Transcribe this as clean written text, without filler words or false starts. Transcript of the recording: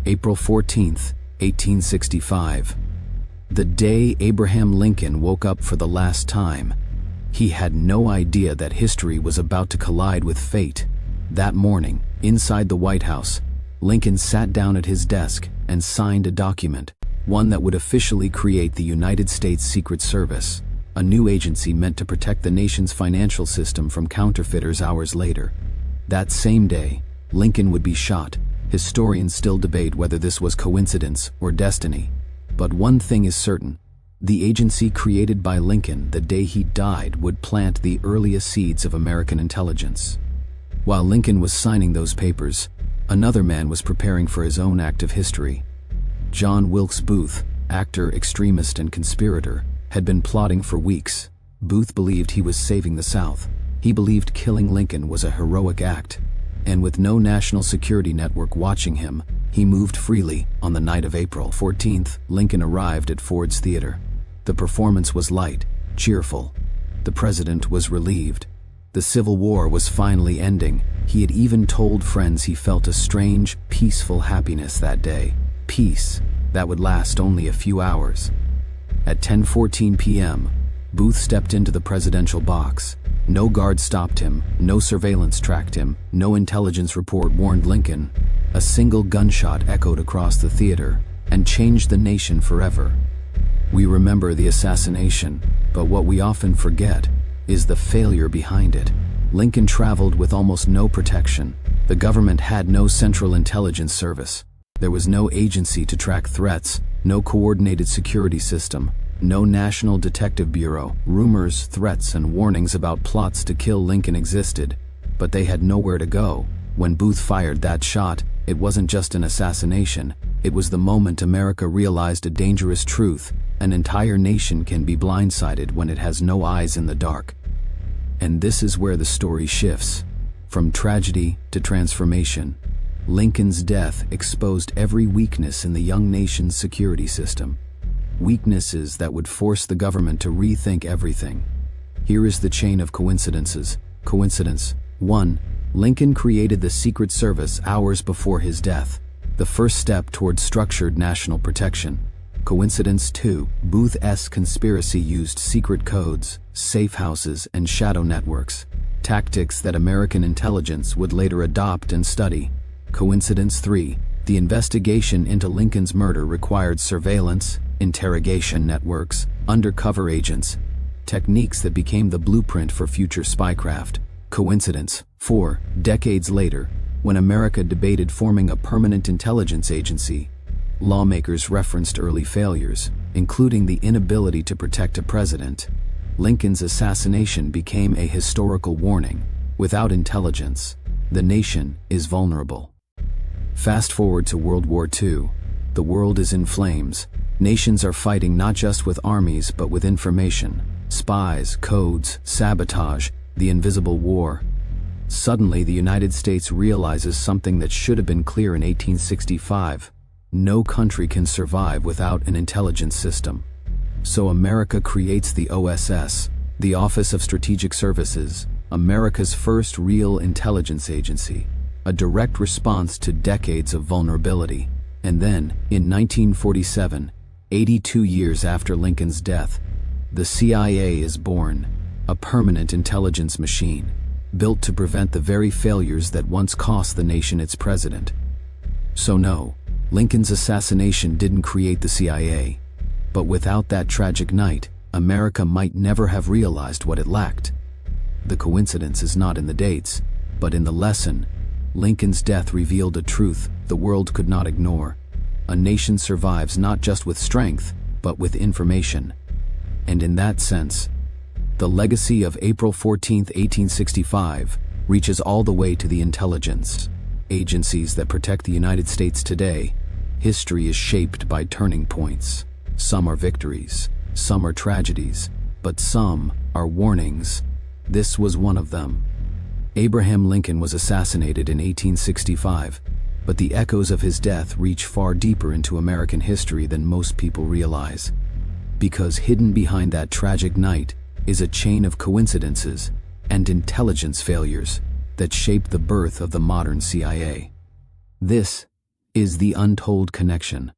April 14th, 1865. The day Abraham Lincoln woke up for the last time. He had no idea that history was about to collide with fate. That morning, inside the White House, Lincoln sat down at his desk and signed a document, one that would officially create the United States Secret Service, a new agency meant to protect the nation's financial system from counterfeiters hours later. That same day, Lincoln would be shot. Historians still debate whether this was coincidence or destiny. But one thing is certain: the agency created by Lincoln the day he died would plant the earliest seeds of American intelligence. While Lincoln was signing those papers, another man was preparing for his own act of history. John Wilkes Booth, actor, extremist, and conspirator, had been plotting for weeks. Booth believed he was saving the South. He believed killing Lincoln was a heroic act. And with no national security network watching him, he moved freely. On the night of April 14th, Lincoln arrived at Ford's Theater. The performance was light, cheerful. The president was relieved. The Civil War was finally ending. He had even told friends he felt a strange, peaceful happiness that day. Peace that would last only a few hours. At 10:14 p.m., Booth stepped into the presidential box. No guard stopped him, no surveillance tracked him, no intelligence report warned Lincoln. A single gunshot echoed across the theater and changed the nation forever. We remember the assassination, but what we often forget is the failure behind it. Lincoln traveled with almost no protection. The government had no central intelligence service. There was no agency to track threats, no coordinated security system, no National Detective Bureau. Rumors, threats, and warnings about plots to kill Lincoln existed, but they had nowhere to go. When Booth fired that shot, it wasn't just an assassination. It was the moment America realized a dangerous truth: an entire nation can be blindsided when it has no eyes in the dark. And this is where the story shifts. From tragedy to transformation, Lincoln's death exposed every weakness in the young nation's security system. Weaknesses that would force the government to rethink everything. Here is the chain of coincidences. Coincidence 1. Lincoln created the Secret Service hours before his death, the first step toward structured national protection. Coincidence 2. Booth's conspiracy used secret codes, safe houses, and shadow networks, tactics that American intelligence would later adopt and study. Coincidence 3. The investigation into Lincoln's murder required surveillance, interrogation networks, undercover agents, techniques that became the blueprint for future spycraft. Coincidence 4. Decades later, when America debated forming a permanent intelligence agency, lawmakers referenced early failures, including the inability to protect a president. Lincoln's assassination became a historical warning. Without intelligence, the nation is vulnerable. Fast forward to World War II. The world is in flames. Nations are fighting not just with armies but with information, spies, codes, sabotage, the invisible war. Suddenly, the United States realizes something that should have been clear in 1865. No country can survive without an intelligence system. So America creates the OSS, the Office of Strategic Services, America's first real intelligence agency, a direct response to decades of vulnerability. And then, in 1947, 82 years after Lincoln's death, the CIA is born, a permanent intelligence machine, built to prevent the very failures that once cost the nation its president. So no, Lincoln's assassination didn't create the CIA. But without that tragic night, America might never have realized what it lacked. The coincidence is not in the dates, but in the lesson. Lincoln's death revealed a truth the world could not ignore. A nation survives not just with strength, but with information. And in that sense, the legacy of April 14, 1865, reaches all the way to the intelligence agencies that protect the United States today. History is shaped by turning points. Some are victories, some are tragedies, but some are warnings. This was one of them. Abraham Lincoln was assassinated in 1865, but the echoes of his death reach far deeper into American history than most people realize. Because hidden behind that tragic night is a chain of coincidences and intelligence failures that shaped the birth of the modern CIA. This is the untold connection.